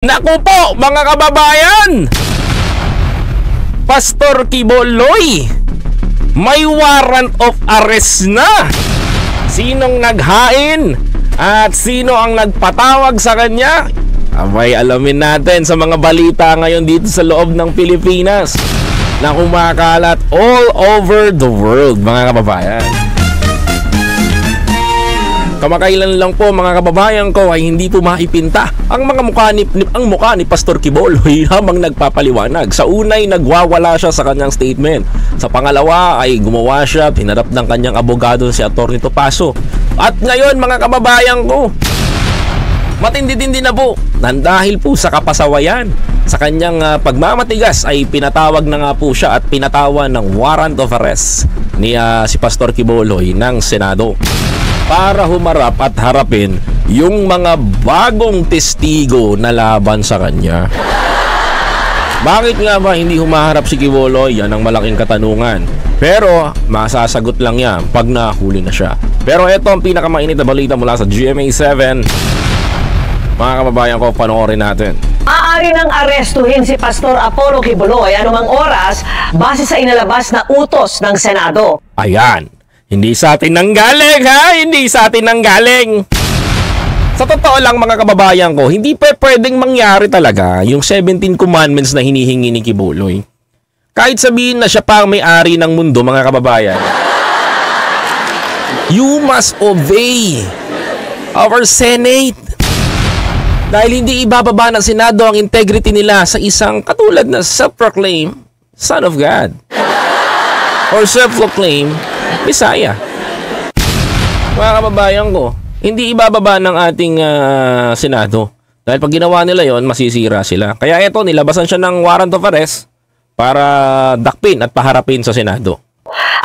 Naku po mga kababayan, Pastor Quiboloy may warrant of arrest na. Sinong naghain at sino ang nagpatawag sa kanya? Abay, alamin natin sa mga balita ngayon dito sa loob ng Pilipinas na kumakalat all over the world, mga kababayan. Kamakailan lang po mga kababayan ko ay hindi po maipinta ang mga mukha ni Pastor Quiboloy habang nagpapaliwanag. Sa unay, nagwawala siya sa kanyang statement. Sa pangalawa ay gumawa siya, hinarap ng kanyang abogado si Atty. Topacio. At ngayon mga kababayan ko, matindi-tindi na po. Dahil po sa kapasawayan, sa kanyang pagmamatigas ay pinatawag na nga po siya at pinatawan ng warrant of arrest ni si Pastor Quiboloy ng Senado para humarap at harapin yung mga bagong testigo na laban sa kanya. Bakit nga ba hindi humaharap si Quiboloy? Yan ang malaking katanungan. Pero masasagot lang yan pag nahuli na siya. Pero ito ang pinakamainit na balita mula sa GMA7. Mga kababayan ko, panoorin natin. Maaari nang arestuhin si Pastor Apollo Quiboloy anumang oras base sa inalabas na utos ng Senado. Ayan. Hindi sa atin nanggaling, ha? Hindi sa atin nanggaling. Sa totoo lang mga kababayan ko, hindi pa pwedeng mangyari talaga yung 17 commandments na hinihingi ni Quiboloy. Kahit sabihin na siya pa ang may-ari ng mundo, mga kababayan. You must obey our Senate. Dahil hindi ibababa ng Senado ang integrity nila sa isang katulad na self-proclaim Son of God. Or self-proclaim Bisaya. Mga kababayan ko, hindi ibababa ng ating Senado. Dahil pag ginawa nila yon, masisira sila. Kaya eto, nilabasan siya ng warrant of arrest para dakpin at paharapin sa Senado.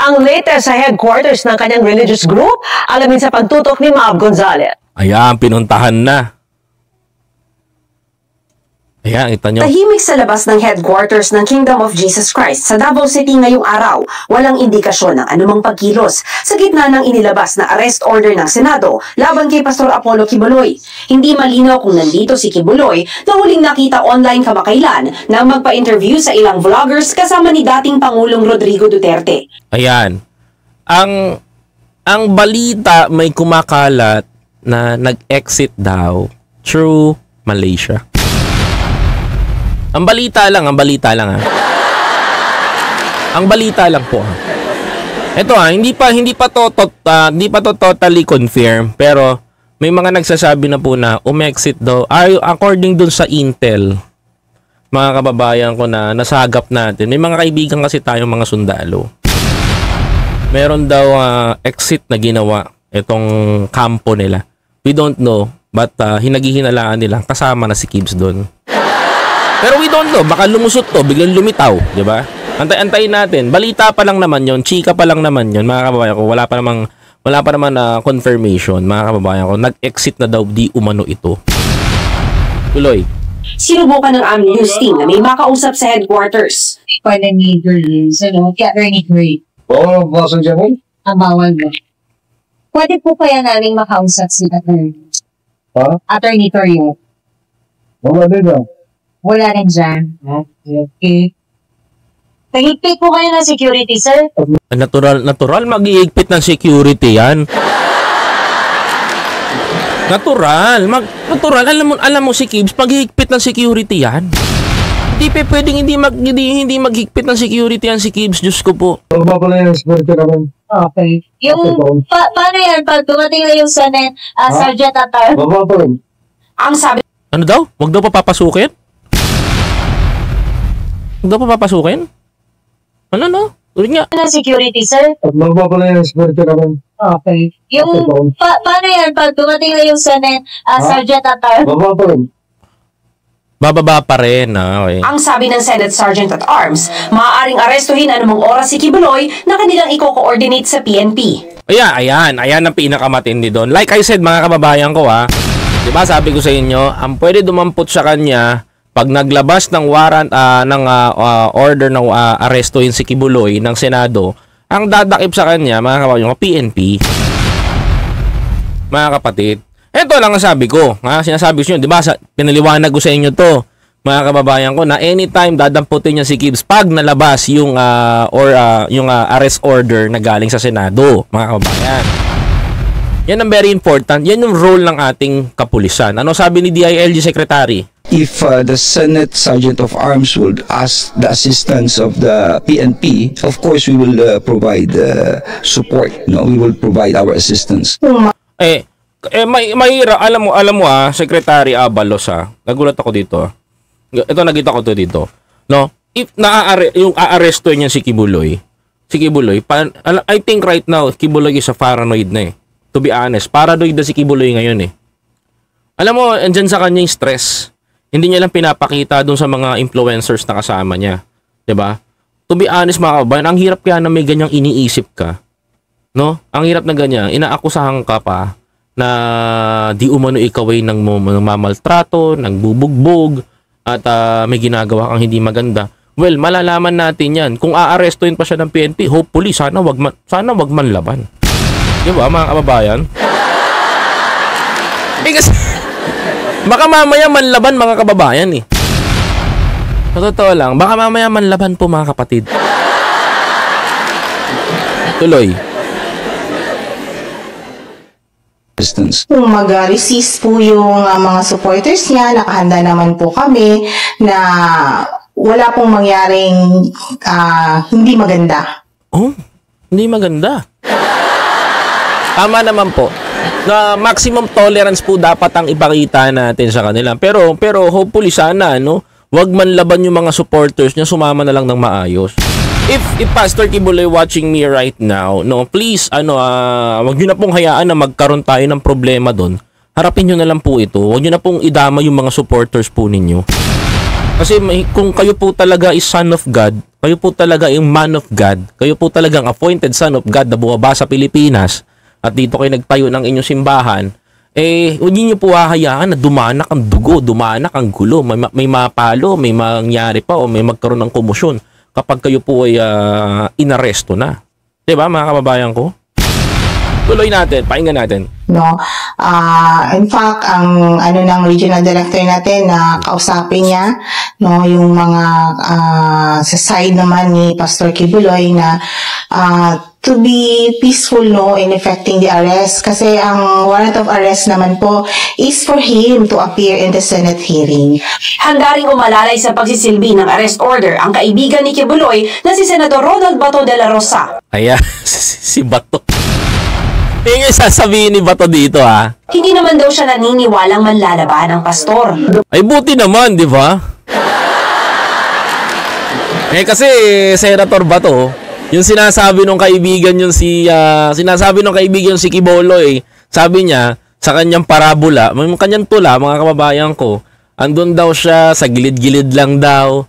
Ang latest sa headquarters ng kanyang religious group, alamin sa pagtutok ni Mab Gonzalez. Ayan, pinuntahan na. Ayan, kita nyo. Tahimik sa labas ng headquarters ng Kingdom of Jesus Christ sa Davao City ngayong araw, walang indikasyon ng anumang pagkilos sa gitna ng inilabas na arrest order ng Senado laban kay Pastor Apollo Quiboloy. Hindi malinaw kung nandito si Quiboloy na huling nakita online kamakailan nang magpa-interview sa ilang vloggers kasama ni dating Pangulong Rodrigo Duterte. Ayan. Ang balita may kumakalat na nag-exit daw through Malaysia. Ang balita lang ha. Ang balita lang po ha. Ito ha, hindi pa to totally confirm, pero may mga nagsasabi na po na umexit daw according dun sa intel. Mga kababayan ko na nasagap natin. May mga kaibigan kasi tayong mga sundalo. Meron daw exit na ginawa itong kampo nila. We don't know, but hinagihinalaan nila kasama na si Kibs doon. Pero we don't know, baka lumusot to, biglang lumitaw, di ba? Antayin natin. Balita pa lang naman 'yon, chika pa lang naman 'yon, mga kababayan ko. Wala pa naman confirmation, mga kababayan ko. Nag-exit na daw di umano ito. Tuloy. Sinubukan ng aming news team na may makausap sa headquarters. Pwede ni Girls, Catherine Gray. Oo, bawal dyan. Ang bawal mo. Pwede po kaya namin makausap si Attorney? Ha? Attorney Torio. Wala din lang. Wala rin dyan. Okay. Pahigpit po kayo ng security, sir? Natural mag-iigpit ng security yan. Natural. Alam mo si Kibs, mag-iigpit ng security yan. Hindi pa pwedeng hindi maghigpit ng security yan si Kibs, Diyos ko po. Baba ko na yung security naman. Okay. Yung, paano yan? Pag dumating na yung Senate, Sergeant Atar? Baba ko rin. Ang sabi Ano daw? Huwag daw papapasukin? Huwag daw papapasukin? Ano no? Ulit nga. ng security, sir? Baba ko na yung security naman. Okay. Yung, paano yan? Pag dumating na yung Senate, Sergeant Atar? Baba ko rin. Bababa pa rin. Okay. Ang sabi ng Senate Sergeant at Arms, maaaring arestuhin anumang oras si Quiboloy na kanilang i-coordinate sa PNP. Ayan ang pinakamatindi doon. Like I said, mga kababayan ko diba sabi ko sa inyo, ang pwede dumampot sa kanya pag naglabas ng warrant order ng arestuhin si Quiboloy ng Senado, ang dadakip sa kanya, mga kababayan ko, PNP. Mga kapatid. Ito lang ang sabi ko. Sinasabi ko nyo, di ba? Pinaliwanag ko sa inyo to, mga kababayan ko, na anytime dadamputin niya si Gibbs pag nalabas yung arrest order na galing sa Senado, mga kababayan. Yan ang very important. Yan yung role ng ating kapulisan. Ano sabi ni DILG Secretary? If the Senate Sergeant of Arms would ask the assistance of the PNP, of course we will provide support. No, we will provide our assistance. Mahirap. Alam mo Secretary Abalos nagulat ako dito. Ito nakita ko to dito. No, if yung aarestuhin niya si Kibuloy, I think right now Kibuloy is a paranoid na eh. To be honest, paranoid na si Kibuloy ngayon eh. Alam mo, andyan sa kanya yung stress. Hindi niya lang pinapakita doon sa mga influencers na kasama niya. 'Di ba? To be honest mga kabayan, ang hirap kaya na may ganyang iniisip ka. No? Ang hirap na ganyan, inaakusahan ka pa na di umano ikaw ay nang mamaltrato, nang bubugbog, at may ginagawa kang hindi maganda. Well, malalaman natin yan. Kung aarestuhin pa siya ng PNP, hopefully, sana wag man laban. Di ba, mga kababayan? Kasi, baka mamaya manlaban, mga kababayan eh. Sa totoo lang, baka mamaya manlaban po, mga kapatid. Tuloy. Kung mag-resist po yung mga supporters niya, nakahanda naman po kami na wala pong mangyaring hindi maganda. Oh, hindi maganda. Tama naman po. Na maximum tolerance po dapat ang ipakita natin sa kanila. Pero hopefully sana wag man laban yung mga supporters niya, sumama na lang ng maayos. If Pastor Kibuloy watching me right now, please wag niyo na pong hayaan na magkaroon tayo ng problema doon. Harapin niyo na lang po ito. Wag niyo na pong idama yung mga supporters po ninyo. Kasi kung kayo po talaga is son of God, kayo po talaga yung man of God, kayo po talagang appointed son of God na bumaba sa Pilipinas at dito kayo nagtayo ng inyong simbahan, huwag niyo po hahayaan na dumanak ang dugo, dumanak ang gulo, may mapalo, may mangyari pa o may magkaroon ng komosyon kapag kayo po ay inaresto na. Diba mga kababayan ko? Tuloy natin, pakinggan natin. No. In fact, ang ng regional director natin na kausapin niya, yung mga sa side naman ni Pastor Kibuloy na to be peaceful in effecting the arrest, kasi ang warrant of arrest naman po is for him to appear in the Senate hearing. Hanggaring umalalay sa pagsisilbi ng arrest order ang kaibigan ni Kibuloy na si Senator Ronald Bato de la Rosa. Ayan, si Bato. Yung sasabihin ni Bato dito Hindi naman daw siya naniniwalang manlalaban ng pastor. Ay buti naman, di ba? Kasi Senator Bato, yung sinasabi ng kaibigan si Kibuloy, sabi niya sa kanyang parabola, kanyang tula, mga kababayan ko, andun daw siya sa gilid-gilid lang daw.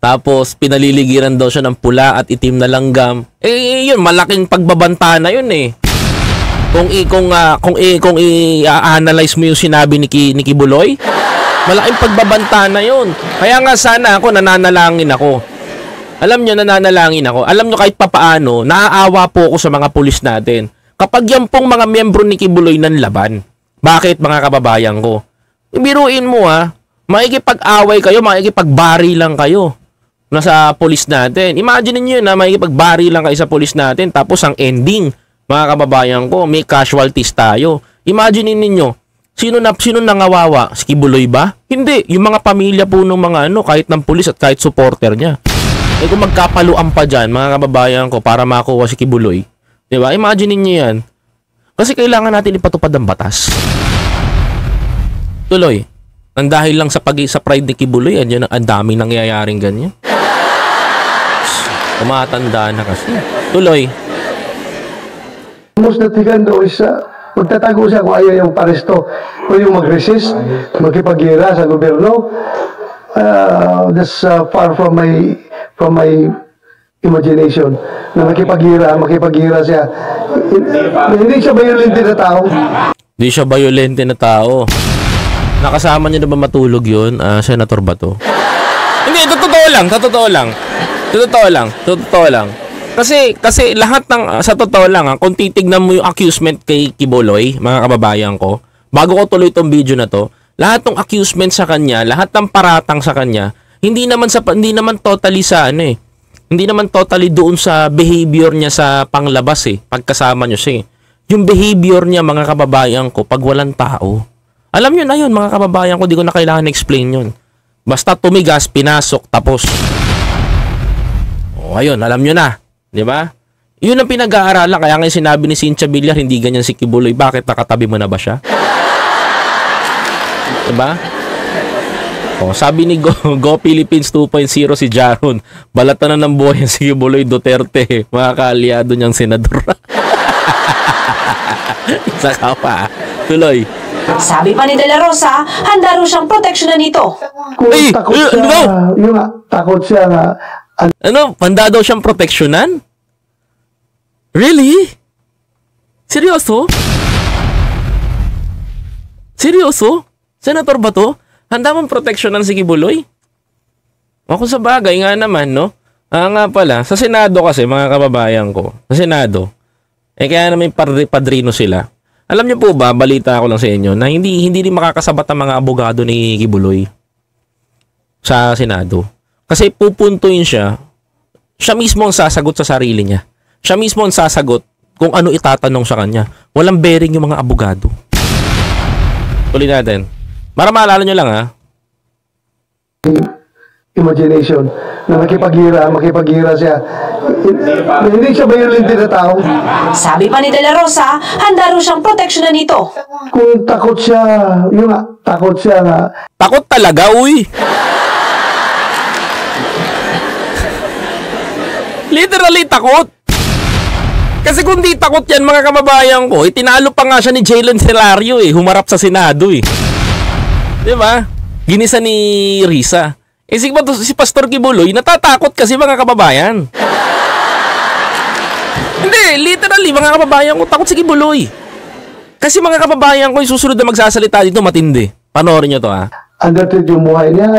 Tapos pinaliligiran daw siya ng pula at itim na langgam. Yun malaking pagbabanta na yun eh. Kung i-analyze mo yung sinabi ni Kibuloy, malaking pagbabanta na yun. Kaya nga sana ako nananalangin ako. Alam nyo, nananalangin ako. Alam nyo, kahit papaano, naaawa po ako sa mga pulis natin. Kapag yan pong mga miyembro ni Kibuloy nanlaban. Bakit, mga kababayan ko? Biruin mo makikipag-away kayo, makikipag-bari lang kayo nasa pulis natin. Imagine niyo na makikipag-bari lang kayo sa pulis natin, tapos ang ending, mga kababayan ko, may casualties tayo. Imagine ninyo, sino nangawawa? Si Kibuloy ba? Hindi. Yung mga pamilya po ng mga kahit ng pulis at kahit supporter niya. Kung magkapaluan pa dyan, mga kababayan ko, para makuha si Kibuloy. Diba? Imagine ninyo yan. Kasi kailangan natin ipatupad ang batas. Tuloy. Ang dahil lang sa pride ni Kibuloy, ang daming nangyayaring ganyan. Tumatanda na kasi. Tuloy. Most natigan daw is magtatago siya kung ayaw yung paresto o yung mag-resist, magkipag-gira sa gobyerno. That's far from my imagination na makipag-gira siya. Hindi siya violente na tao. Hindi siya violente na tao. Nakasama niyo na ba matulog yun, Senator Bato? Hindi, totoo lang. Kasi lahat ng, sa totoo lang kung titignan mo yung accusement kay Kibuloy, mga kababayan ko, bago ko tuloy itong video na to, lahat ng accusement sa kanya, lahat ng paratang sa kanya, hindi naman totally sa ano eh. Hindi naman totally doon sa behavior niya sa panglabas eh, pagkasama niyo siya eh. Yung behavior niya, mga kababayan ko, pag walang tao. Alam niyo na yun, mga kababayan ko, di ko na kailangan explain yun. Basta tumigas, pinasok, tapos. O, ayun, alam niyo na. Di ba? Yun ang pinag-aaralan. Kaya nga sinabi ni Cynthia Villar, hindi ganyan si Kibuloy. Bakit? Nakatabi mo na ba siya? Di ba? O, sabi ni Go Philippines 2.0 si Jaron, balatan na ng buhay si Kibuloy Duterte, mga kaalyado niyang senador. Isa ka pa. Tuloy. Sabi pa ni De La Rosa, handa raw siyang proteksyonan nito. Kung takot siya, yung takot siya nga, Ano? Handa daw siyang proteksyonan? Really? Seryoso? Seryoso? Senator ba to? Handa mong proteksyonan si Kibuloy? O kung sa bagay nga naman, no? Nga pala, sa Senado kasi, mga kababayan ko, sa Senado, kaya naman padrino sila. Alam niyo po ba, balita ko lang sa inyo, na hindi rin makakasabat ang mga abogado ni Kibuloy sa Senado. Kasi pupuntuin siya mismo ang sasagot sa sarili niya. Siya mismo ang sasagot kung ano itatanong sa kanya. Walang bearing yung mga abogado. Tuloy natin. Para maalala nyo lang ha. imagination na makipaghira siya. Hindi siya violent na tao. Sabi pa ni De La Rosa, handa raw siyang proteksyonan nito. Kung takot siya, yun nga, takot siya nga. Takot talaga, uy! Literally takot! Kasi kung di takot yan, mga kababayan ko, itinalo pa nga siya ni Jalen Celario eh, humarap sa Senado eh. Diba? Ginisa ni Risa. Si Pastor Kibuloy, natatakot kasi mga kababayan. Hindi, literally, mga kababayan ko, takot si Kibuloy. Kasi mga kababayan ko, yung susunod na magsasalita dito, matindi. Panoorin nyo to, ha? Undertake yung buhay niya,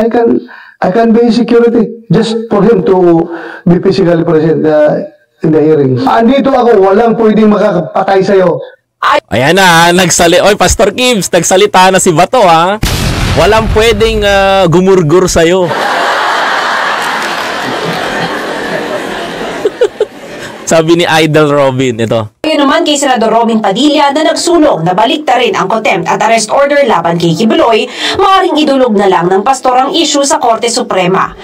I can be in security just for him to be physically present in the hearings. Andito ako, walang pwedeng makakapatay sa'yo. Ayan na, Oy, Pastor Kibbs, nagsalita na si Bato, ha? Walang pwedeng gumurgur sa'yo. Sabi ni Idol Robin, ito. Ngayon naman kay Senador Robin Padilla na nagsulong na baliktarin ang contempt at arrest order laban kay Kibuloy, maaaring idulog na lang ng pastor ang issue sa Korte Suprema.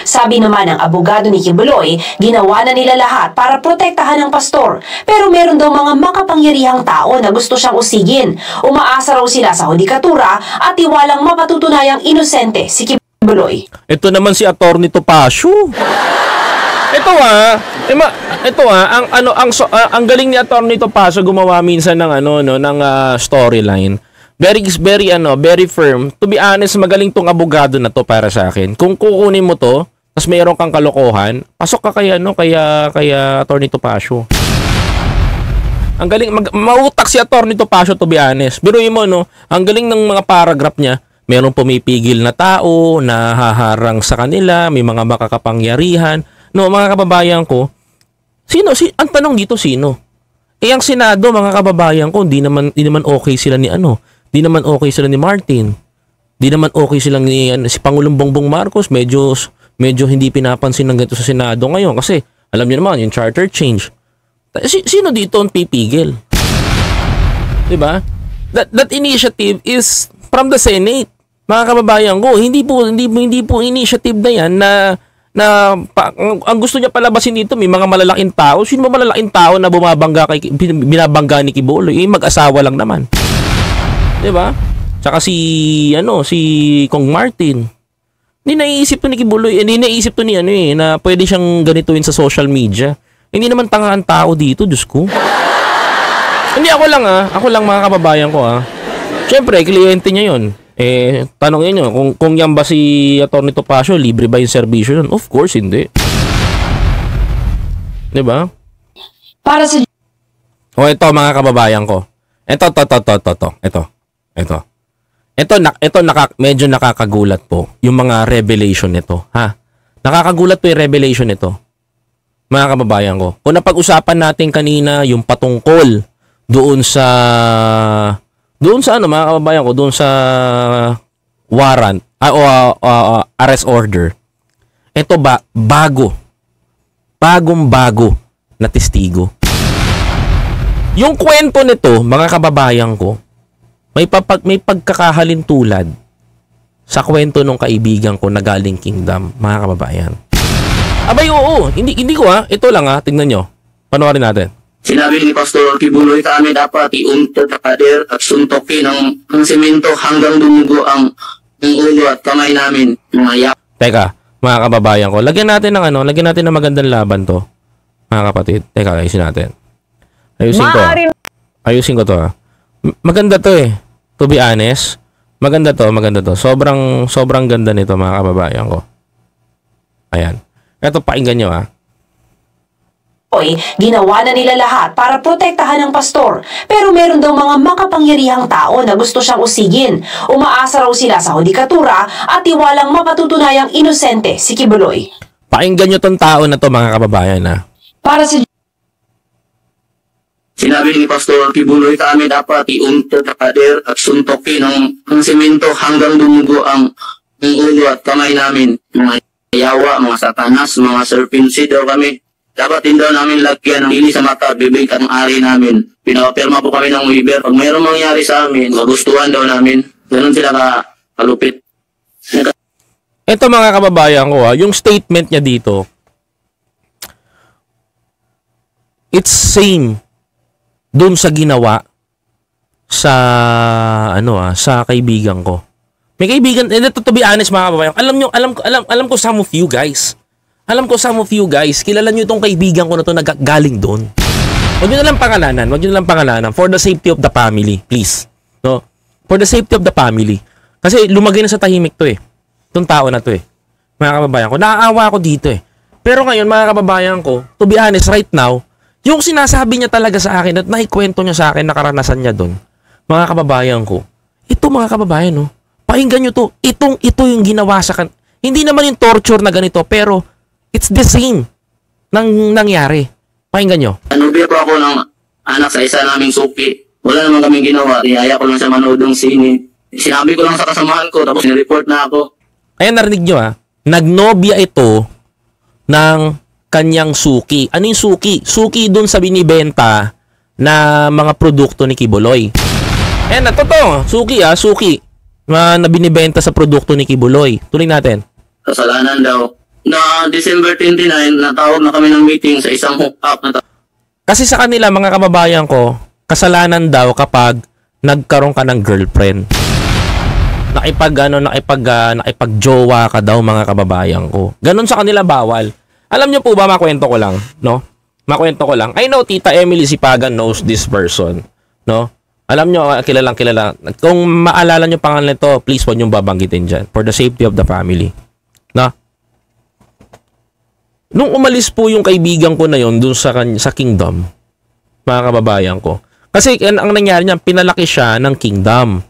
Sabi naman ng abogado ni Kibuloy, ginawa na nila lahat para protektahan ang pastor. Pero meron daw mga makapangyarihang tao na gusto siyang usigin. Umaasa raw sila sa hudikatura at tiwalang mapatutunayang inosente si Kibuloy. Ito naman si Atty. Topacio. Ang galing ni Atty. Topacio gumawa minsan ng storyline. Very firm. To be honest, magaling tong abogado na to para sa akin. Kung kukunin mo to, tapos mayroon kang kalokohan, pasok ka kay Atty. Topacio. Ang galing, mautak si Atty. Topacio, to be honest. Biruin mo, no, ang galing ng mga paragraph niya. Merong pumipigil na tao, na haharang sa kanila, may mga makakapangyarihan. No, mga kababayan ko, ang tanong dito, sino? Ang Senado, mga kababayan ko, hindi naman okay sila ni Di naman okay sila ni Martin. Di naman okay sila ni si Pangulong Bongbong Marcos. Medyo hindi pinapansin ng ganito sa Senado ngayon kasi alam niyo naman yung charter change. Sino dito ang pipigil? 'Di ba? That initiative is from the Senate. Mga kababayan ko, hindi po initiative na yan ang gusto niya palabasin dito, may mga malalaking tao. Sino ba malalaking tao na binabangga ni Kibuloy? Mag-asawa lang naman. 'Di ba? Tsaka si Kong Martin. Hindi naiisip to ni Kibuloy, hindi naiisip to ni na pwede siyang ganituin sa social media. Hindi naman tangaan tao dito, Diyos ko. Hindi ako lang mga kababayan ko Siyempre, kliyente niya 'yon. Tanongin niyo kung yan ba si Atty. Topacio, libre ba yung serbisyo nun? Of course, hindi. 'Di ba? Para sa ito mga kababayan ko. Ito. Medyo nakakagulat po yung mga revelation nito, ha? Nakakagulat po yung revelation nito. Mga kababayan ko. Kung napag-usapan natin kanina yung patungkol doon sa Doon sa ano, mga kababayan ko, doon sa warrant, arrest order, ito ba, bagong-bago na testigo. Yung kwento nito, mga kababayan ko, may pagkakahalin tulad sa kwento ng kaibigan ko na galing Kingdom, mga kababayan. Abay, oo, hindi ko ito lang tingnan nyo. Panoorin natin. Sinabi ni Pastor Kibuloy, kami dapat iuntot sa pader at suntokin ng semento hanggang dumugo ang ulo at kamay namin. Teka, mga kababayan ko, lagyan natin ng magandang laban to. Mga kapatid, teka, ayusin ko to. Maganda to to be honest. Maganda to. Sobrang ganda nito, mga kababayan ko. Ayan. Ito, pakinggan nyo Ginawa na nila lahat para protektahan ng pastor. Pero meron daw mga makapangyarihang tao na gusto siyang usigin. Umaasa raw sila sa hudikatura at tiwalang mapatutunayang inosente si Kibuloy. Pakinggan nyo tong tao na to, mga kababayan Para sa Sinabi ni Pastor Kibuloy, kami dapat iuntot sa pader at suntokin ng semento hanggang dumugo ang ulo at kamay namin. Mga yawa, mga satanas, mga serpentsi daw kami. Dapat din daw namin lagyan ng dili sa mata, bibig at ang ari namin. Pinapirma po kami ng waiver. Pag mayroong mangyari sa amin, magustuhan daw namin. Ganun sila kalupit. Ito, mga kababayan ko yung statement niya dito, it's same dun sa ginawa sa sa kaibigan ko. May kaibigan, to be honest, mga kababayan, alam ko some of you guys. Kilala nyo itong kaibigan ko na to na galing doon. Huwag nyo na lang pangalanan for the safety of the family, please. No? For the safety of the family. Kasi lumagay na sa tahimik to itong tao na to mga kababayan ko. Naaawa ako dito Pero ngayon, mga kababayan ko, to be honest, right now, yung sinasabi niya talaga sa akin at naikwento niya sa akin na karanasan niya doon, mga kababayan ko, ito, mga kababayan, pakinggan nyo to. Ito yung ginawa sa kan. Hindi naman yung torture na ganito, pero it's the same nang nangyari. Pakinggan nyo. Anubi po ako ng anak sa isa naming suki. Wala naman kaming ginawa. Iyaya ko lang siya manood ng sine. Sinabi ko lang sa kasamahan ko, tapos nireport na ako. Ayan, narinig nyo nagnobya ito ng kanyang suki. Ano yung suki? Suki dun sa binibenta na mga produkto ni Kibuloy. Ayan, totoo. Suki na binibenta sa produkto ni Kibuloy. Tuloy natin. Kasalanan daw. Na December 29, natawag na kami ng meeting sa isang hook-up. Kasi sa kanila, mga kababayan ko, kasalanan daw kapag nagkaroon ka ng girlfriend. Nakipag-jowa ka daw, mga kababayan ko. Ganon sa kanila bawal. Alam nyo po ba, makwento ko lang, no? I know Tita Emily Sipagan knows this person, no? Alam nyo, kilala. Kung maalala nyo pangalan nito, please huwag nyo babanggitin dyan for the safety of the family. No? Nung umalis po yung kaibigan ko na yon dun sa Kingdom, mga kababayan ko. Kasi ang nangyari niya, pinalaki siya ng Kingdom.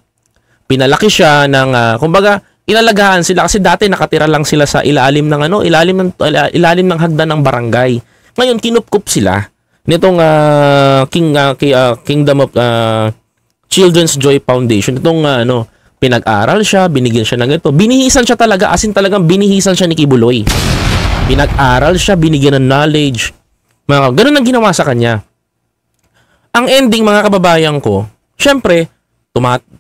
Pinalaki siya ng, kumbaga, inalagaan sila kasi dati nakatira lang sila sa ilalim ng hagdan ng barangay. Ngayon, kinupkup sila nitong Kingdom of Children's Joy Foundation. Itong pinag-aral siya, binigyan siya ng ito. Binihisan siya talaga, as in talagang binihisan siya ni Kibuloy. Pinag-aral siya, binigyan ng knowledge. Ganun ang ginawa sa kanya. Ang ending, mga kababayan ko, syempre,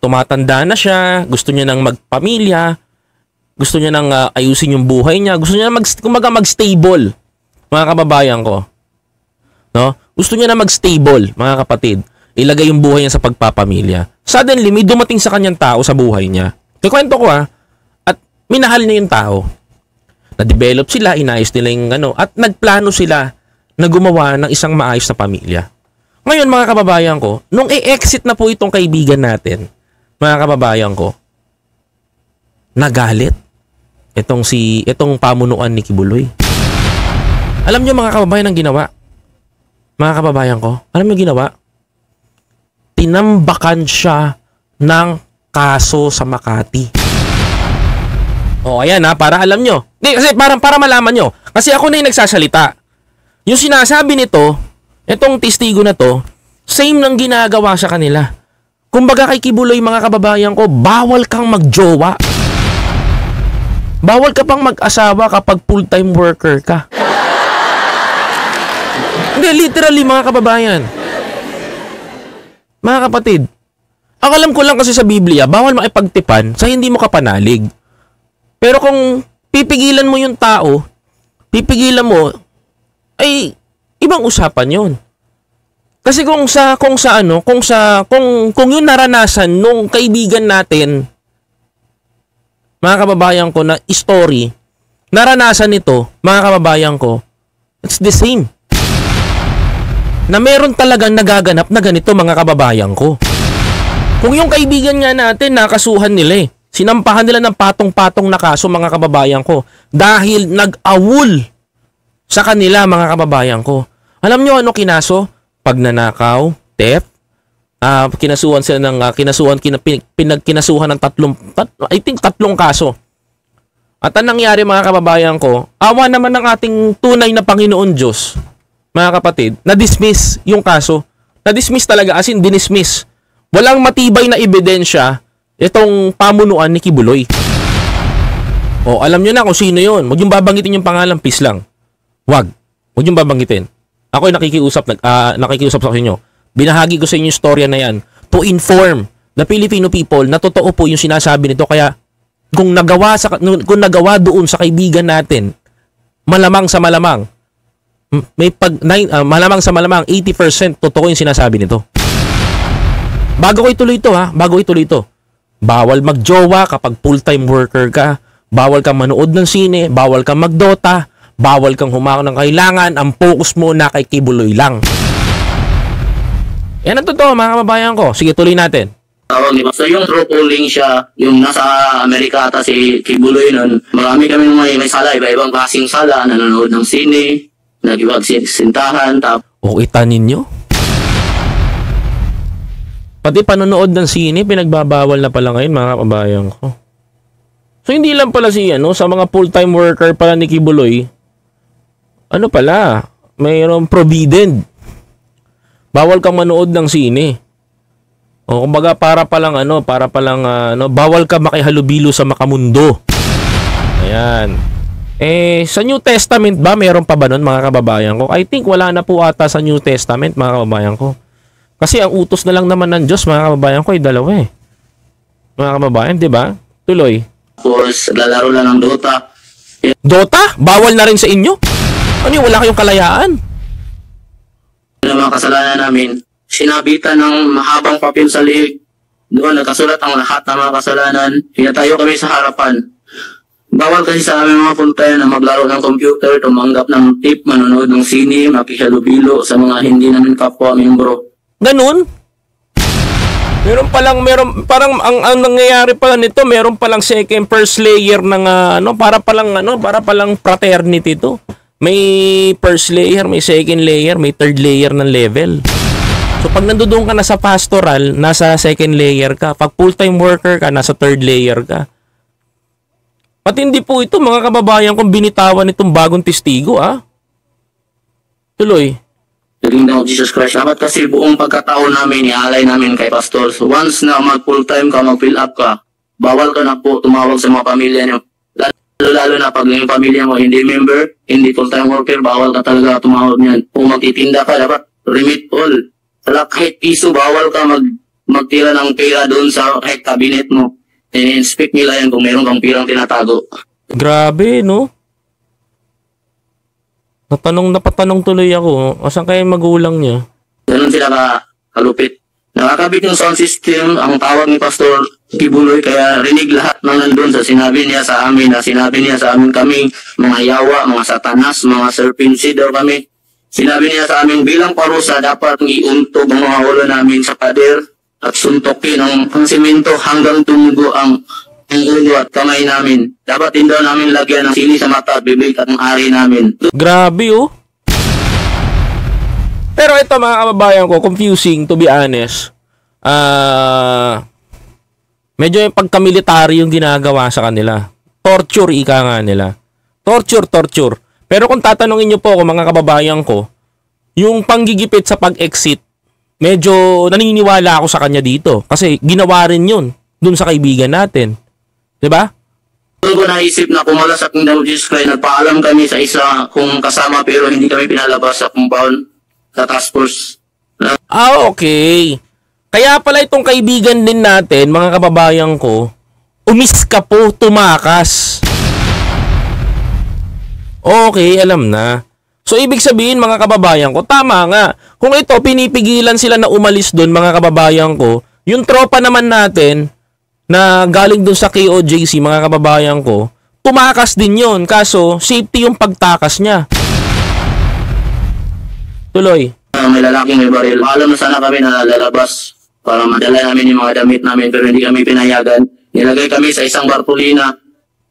tumatanda na siya, gusto niya nang magpamilya, gusto niya nang ayusin yung buhay niya, gusto niya mag-stable, mga kababayan ko. No? Gusto niya na mag-stable, mga kapatid. Ilagay yung buhay niya sa pagpapamilya. Suddenly, may dumating sa kanyang tao sa buhay niya. Kikwento ko at minahal niya yung tao. Na-develop sila, inayos nila yung at nagplano sila na gumawa ng isang maayos na pamilya. Ngayon, mga kababayan ko, nung i-exit na po itong kaibigan natin, mga kababayan ko, nagalit itong pamunuan ni Kibuloy. Alam niyo, mga kababayan, ang ginawa? Mga kababayan ko, alam niyo ginawa? Tinambakan siya ng kaso sa Makati. Ayan para alam nyo. Kasi para malaman nyo. Kasi ako na yung nagsasalita. Yung sinasabi nito, itong testigo na to, same ng ginagawa sa kanila. Kumbaga kay Kibuloy, mga kababayan ko, bawal kang magjowa. Bawal ka pang mag-asawa kapag full-time worker ka. Hindi, literally, mga kababayan. Mga kapatid, ang alam ko lang kasi sa Biblia, bawal makipagtipan sa hindi mo kapanalig. Pero kung pipigilan mo yung tao, pipigilan mo, ay ibang usapan yon. Kasi kung yung naranasan nung kaibigan natin, mga kababayan ko, na story, naranasan ito, mga kababayan ko, it's the same. Na meron talagang nagaganap na ganito, mga kababayan ko. Kung yung kaibigan nga natin, nakasuhan nila sinampahan nila ng patong-patong na kaso, mga kababayan ko, dahil nag-awol sa kanila, mga kababayan ko. Alam nyo ano kinaso? Pagnanakaw, theft, kinasuhan ng tatlong kaso. At ang nangyari, mga kababayan ko, awa naman ng ating tunay na Panginoon Diyos, mga kapatid, na-dismiss yung kaso. Na-dismiss talaga, as in dinismiss. Walang matibay na ebidensya itong pamunuan ni Kibuloy. O, alam nyo na kung sino yun. Huwag yung babanggitin yung pangalan, peace lang. Huwag yung babanggitin. Ako'y nakikiusap sa inyo. Binahagi ko sa inyo yung storya na yan to inform the Filipino people na totoo po yung sinasabi nito. Kaya kung nagawa doon sa kaibigan natin, malamang sa malamang 80% totoo yung sinasabi nito. Bago ko ituloy ito, bawal magjowa kapag full-time worker ka, bawal kang manood ng sine, bawal kang magdota, bawal kang humako ng kailangan, ang focus mo na kay Kibuloy lang. Yan ang totoo, mga kababayan ko. Sige, tuloy natin. So yung true calling siya, yung nasa Amerika ata si Kibuloy nun, marami kami may sala, iba-ibang klaseng sala, nanonood ng sine, nag-iwagsintahan, O, kita ninyo? Pati panonood ng sine, pinagbabawal na pala ngayon, mga kababayan ko. So, hindi lang pala sa mga full-time worker pala ni Kibuloy, mayroong forbidden. Bawal kang manood ng sine. O, kumbaga para palang bawal ka makihalubilo sa makamundo. Ayan. Sa New Testament ba, meron pa ba nun, mga kababayan ko? I think wala na po ata sa New Testament, mga kababayan ko. Kasi ang utos na lang naman ng Diyos, mga kababayan ko, ay dalawa Mga kababayan, di ba? Tuloy. Course, lalaro lang ng Dota. Dota? Bawal na rin sa inyo? Ano yung wala kayong kalayaan? Yung mga kasalanan namin, sinabitan ng mahabang papel sa liig. Doon nagkasulat ang lahat ng mga kasalanan. Pinatayo kami sa harapan. Bawal kasi sa aming mga puntayan na maglaro ng computer, tumanggap ng tip, manonood ng sine, makihalubilo sa mga hindi namin kapwa membro. Ganun? Parang ang nangyayari pala nito, meron palang first layer ng para palang fraternity to. May first layer, may second layer, may third layer ng level. So pag nandoon ka na sa pastoral, nasa second layer ka. Pag full-time worker ka, nasa third layer ka. Pati hindi po ito, mga kababayan, kung binitawan itong bagong testigo, Tuloy. Kingdom of Jesus Christ. Dapat kasi buong pagkatao namin, ialay namin kay pastor. So once na mag-full-time ka, mag-fill up ka, bawal ka na po tumawag sa mga pamilya niyo. Lalo na pag yung pamilya mo hindi member, hindi full-time worker, bawal ka talaga tumawag niyan. Kung magtitinda ka, dapat remit all. Kahit piso, bawal ka magtira ng pera doon sa kahit cabinet mo. In-inspect nila yan kung meron kang pirang tinatago. Grabe, no? Napatanong tuloy ako, asan kaya magulang niya? Ganun sila kalupit. Nakakabit yung sound system, ang tawag ni Pastor Kibuloy, kaya rinig lahat ng nandun sa sinabi niya sa amin, kami, mga yawa, mga satanas, mga serpentsi daw kami. Sinabi niya sa amin, bilang parusa, dapat iuntog ang mga ulo namin sa pader at suntokin ang simento hanggang tumugo ang ulo at kamay namin. Dapat din daw namin lagyan ng sili sa mata at bibig at ang ari namin. Grabe, oh. Pero ito, mga kababayan ko, confusing, to be honest. Medyo yung pagkamilitary yung ginagawa sa kanila. Torture, ika nga nila. Torture. Pero kung tatanungin nyo po ako, mga kababayan ko, yung panggigipit sa pag-exit, medyo naniniwala ako sa kanya dito. Kasi ginawa rin yun dun sa kaibigan natin. Diba? Doon ko naisip na kumala sa Kingdom of Jesus Christ, nagpaalam kami sa isa kung kasama pero hindi kami pinalabas sa compound sa task force. Okay. Kaya pala itong kaibigan din natin, mga kababayan ko, umiska po, tumakas. Okay, alam na. So, ibig sabihin, mga kababayan ko, tama nga. Kung ito, pinipigilan sila na umalis doon, mga kababayan ko, yung tropa naman natin, na galing doon sa KOJC, mga kababayan ko, tumakas din yon. Kaso, safety yung pagtakas niya. Tuloy. May lalaking may baril. Alam na sana kami na lalabas para madala namin yung mga damit namin pero hindi kami pinayagan. Nilagay kami sa isang bartolina.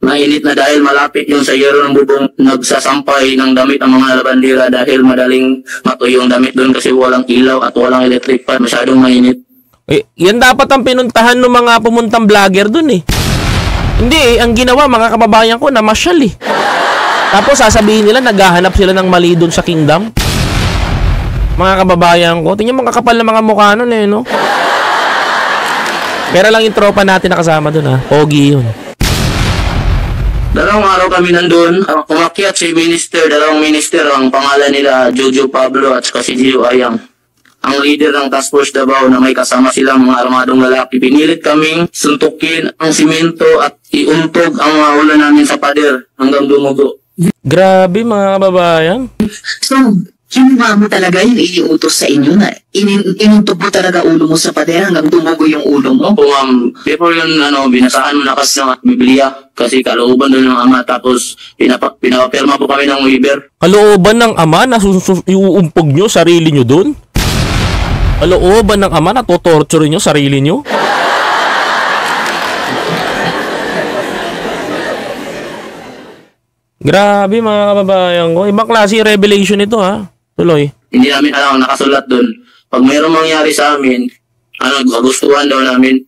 Mainit na dahil malapit yung sa yero ng bubong. Nagsasampay ng damit ang mga labandira dahil madaling matuyo yung damit doon kasi walang ilaw at walang electric fan. Masyadong mainit. Yan dapat ang pinuntahan ng mga pumuntang vlogger doon eh. Hindi ang ginawa mga kababayan ko, namasyal eh. Tapos sasabihin nila naghahanap sila ng mali doon sa kingdom. Mga kababayan ko, tingnan mga kakapal na mga mukha nun eh, no? Pero lang yung tropa natin nakasama doon ha. Pogi yun. Dalawang araw kami nandun. Umakyat si minister, dalawang minister. Ang pangalan nila, Jojo Pablo at saka si Gio Ayang. Ang leader ng Task Force Davao na may kasama silang mga armadong lalaki. Pinilit kaming suntukin ang simento at iuntog ang mga ulo namin sa pader hanggang dumugo. Grabe mga kababayan. So, kinuha mo talaga yung iniutos sa inyo na inuntog mo talaga ulo mo sa pader hanggang dumugo yung ulo mo? Opo ma'am, before yun binasahan mo na kasi ng Biblia kasi kalooban doon ng ama tapos pinapapirma po kami ng waiver. Kalooban ng ama na iuumpog nyo sarili nyo doon? Kalooban ng ama na totorture nyo sarili nyo? Grabe mga kababayan ko. Ibang klase revelation ito ha. Tuloy. Hindi namin alam nakasulat doon. Pag mayroong mangyari sa amin, kagustuhan daw namin.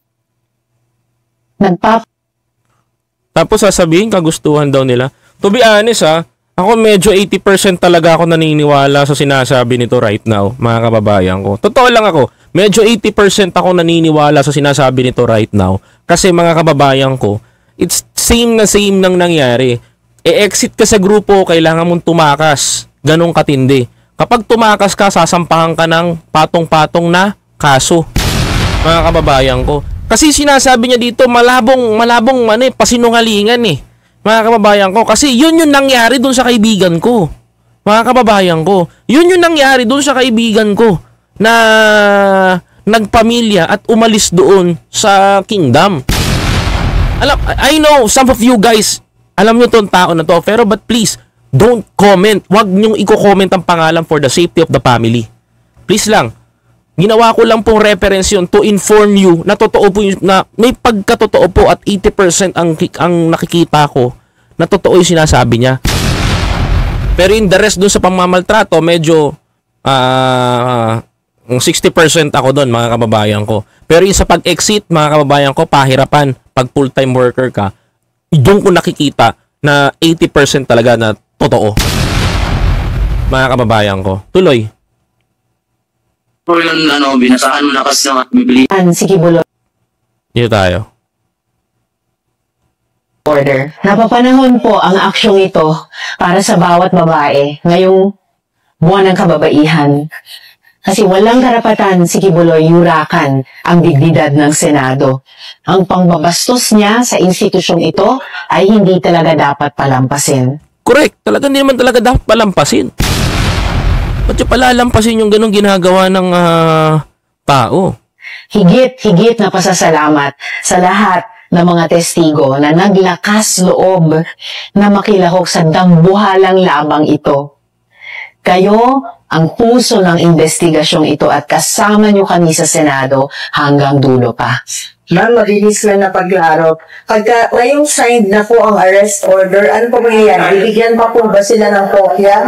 Tapos sasabihin kagustuhan daw nila. To be honest ha, ako medyo 80% talaga ako naniniwala sa sinasabi nito right now, mga kababayan ko. Totoo lang ako, medyo 80% ako naniniwala sa sinasabi nito right now. Kasi mga kababayan ko, it's same na same nang nangyari. E-exit ka sa grupo, kailangan mong tumakas. Ganong katindi. Kapag tumakas ka, sasampahan ka ng patong-patong na kaso. Mga kababayan ko. Kasi sinasabi niya dito, malabong pasinungalingan eh. Mga kababayan ko. Kasi yun yung nangyari dun sa kaibigan ko. Mga kababayan ko. Yun yung nangyari dun sa kaibigan ko. Na nagpamilya at umalis doon sa kingdom. I know some of you guys, alam nyo tong tao na to, pero but please, don't comment. Huwag nyong i-comment ang pangalan for the safety of the family. Please lang. Ginawa ko lang pong reference yun to inform you na totoo po yung, na may pagkatotoo po at 80% ang nakikita ko na totoo yung sinasabi niya. Pero in the rest dun sa pangmamaltrato, medyo 60% ako dun mga kababayan ko. Pero yung sa pag-exit mga kababayan ko, pahirapan pag full-time worker ka, doon ko nakikita na 80% talaga na totoo. Mga kababayan ko. Tuloy. Por yun, binasahan mo na kasi ng Biblia. Sige, Bulo. Dito tayo. Order. Napapanahon po ang aksyong ito para sa bawat babae ngayong buwan ng kababaihan. Kasi walang karapatan si Kibuloy yurakan ang dignidad ng Senado. Ang pangbabastos niya sa institusyong ito ay hindi talaga dapat palampasin. Correct. Talaga hindi naman talaga dapat palampasin. Ba't yung palalampasin yung ganong ginagawa ng tao? Higit na pasasalamat sa lahat ng mga testigo na naglakas loob na makilahok sa dambuhalang labang ito. Kayo ang puso ng investigasyong ito at kasama nyo kami sa Senado hanggang dulo pa. Ma'am, mabilis lang na paglaro. Pagka ngayong signed na po ang arrest order, ano po mangyayari? Bibigyan pa po ba sila ng kopya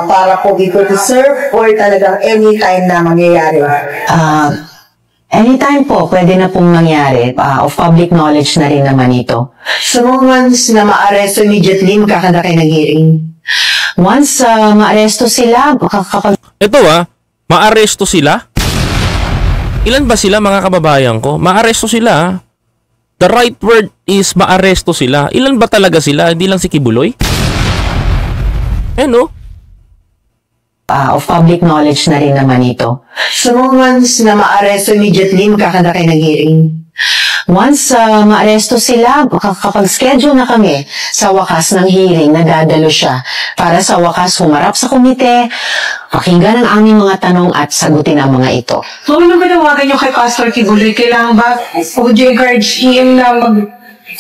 para po dito to serve or talagang anytime na mangyayari? Anytime po, pwede na pong mangyari. Of public knowledge na rin naman ito. So, once na ma-arresto immediately, magkakanda kayo ng hearing? Once ma-aresto sila, kapag... Ito ma-aresto sila? Ilan ba sila mga kababayan ko? Maaresto sila. The right word is maaresto sila. Ilan ba talaga sila? Hindi lang si Kibuloy? No? Of public knowledge na rin naman ito. So, once na maaresto immediately, magkakanda kayo ng hearing. Once maaresto sila, kapag schedule na kami sa wakas ng hearing, nadadalo siya para sa wakas humarap sa komite, pakinggan ang aming mga tanong at sagutin ang mga ito. So, ano manawagan nyo kay Pastor Kibuloy? Kailangan ba, would you encourage him na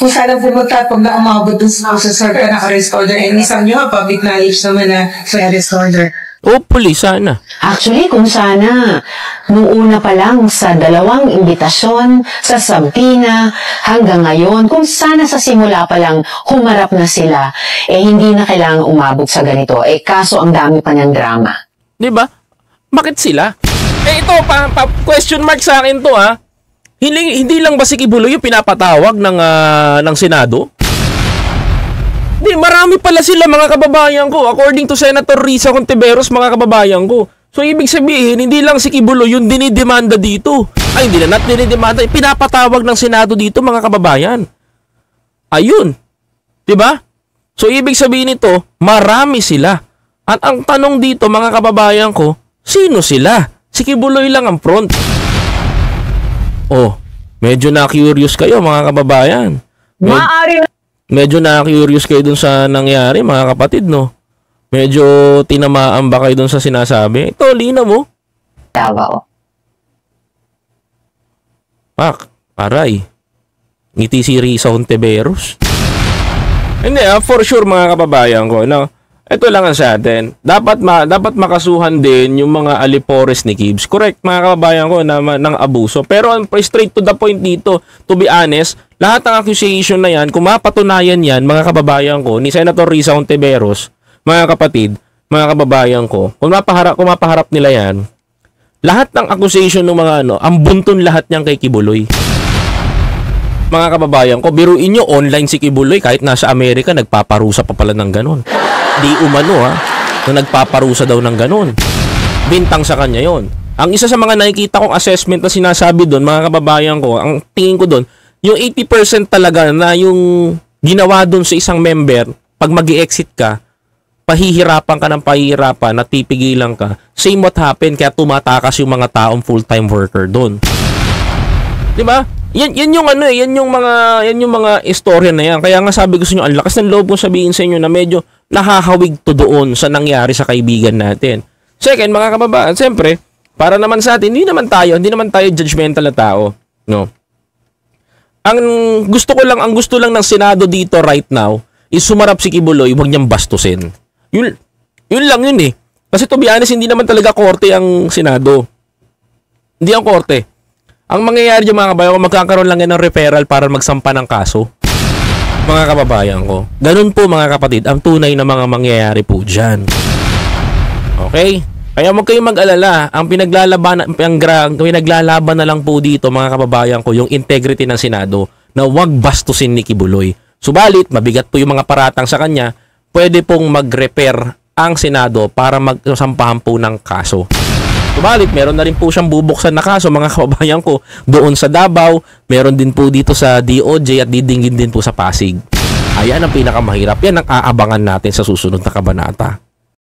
kung sana pumunta at pag naumabot dun sa serve ka ng arrest order, and isang nyo, public knowledge naman na sa arrest order. Hopefully, sana. Actually, kung sana, nung una pa lang sa 2 imbitasyon, sa Sabtina, hanggang ngayon, kung sana sa simula pa lang humarap na sila, hindi na kailangang umabot sa ganito. Kaso ang dami pa niyang drama. Diba? Bakit sila? Ito, question mark sa akin to, ha? Hindi lang ba si Kibuloy yung pinapatawag ng Senado? Di, marami pala sila mga kababayan ko. According to Senator Risa Contiveros, mga kababayan ko. So, ibig sabihin, hindi lang si Kibuloy yung dinidemanda dito. Ay, hindi na dinidemanda. Pinapatawag ng Senado dito, mga kababayan. Ayun. Diba? So, ibig sabihin nito, marami sila. At ang tanong dito, mga kababayan ko, sino sila? Si Kibuloy lang ang front. Oh, medyo na-curious kayo, mga kababayan. Medyo na-curious kayo dun sa nangyari, mga kapatid, no? Medyo tinamaan ba kayo dun sa sinasabi? Ito, lina mo. Davao. Pak, aray. Ngiti si Risa Contiveros. Hindi, for sure, mga kababayan ko, no? Ito lang ang sa atin. Dapat makasuhan din yung mga alipores ni Kibs. Correct, mga kababayan ko, ng abuso. Pero straight to the point dito, to be honest, lahat ng accusation na yan, kung mapatunayan yan, mga kababayan ko, ni Senator Risa Contiveros, mga kapatid, mga kababayan ko, kung mapaharap nila yan, lahat ng accusation ng mga ang bunton lahat niyang kay Kibuloy. Mga kababayan ko, biruin nyo, online si Kibuloy, kahit nasa Amerika, nagpaparusa pa pala ng ganun. Di umano na nagpaparusa daw ng ganun. Bintang sa kanya yon. Ang isa sa mga nakikita kong assessment na sinasabi doon, mga kababayan ko, ang tingin ko doon, yung 80% talaga na yung ginawa doon sa isang member, pag mag-i-exit ka, pahihirapan ka ng pahihirapan, natipigilan ka. Same what happened, kaya tumatakas yung mga taong full-time worker doon. Diba? Yan yung mga istorya na yan. Kaya nga sabi ko sa inyo, ang lakas ng loob kong sabihin sa inyo na medyo nakahawig to doon sa nangyari sa kaibigan natin. Second, mga kababayan, siyempre, para naman sa atin, hindi naman tayo judgmental na tao, no? Ang gusto lang ng Senado dito right now is sumarap si Kibuloy, huwag niyang bastusin. Yun lang yun eh. Kasi to be honest, hindi naman talaga korte ang Senado. Hindi ang korte. Ang mangyayari yung mga kababayan ko, magkakaroon lang yan ng referral para magsampa ng kaso. Mga kababayan ko. Ganun po mga kapatid, ang tunay na mga mangyayari po dyan. Okay? Kaya huwag kayong mag-alala. Ang pinaglalaban na lang po dito mga kababayan ko, yung integrity ng Senado na huwag bastusin ni Kibuloy. Subalit, mabigat po yung mga paratang sa kanya, pwede pong mag-repair ang Senado para magsampahan po ng kaso. Subalit, meron na rin po siyang bubuksan na kaso, mga kababayan ko, doon sa Davao, meron din po dito sa DOJ at didinggin din po sa Pasig. Ayan ang pinakamahirap. Yan ang aabangan natin sa susunod na kabanata.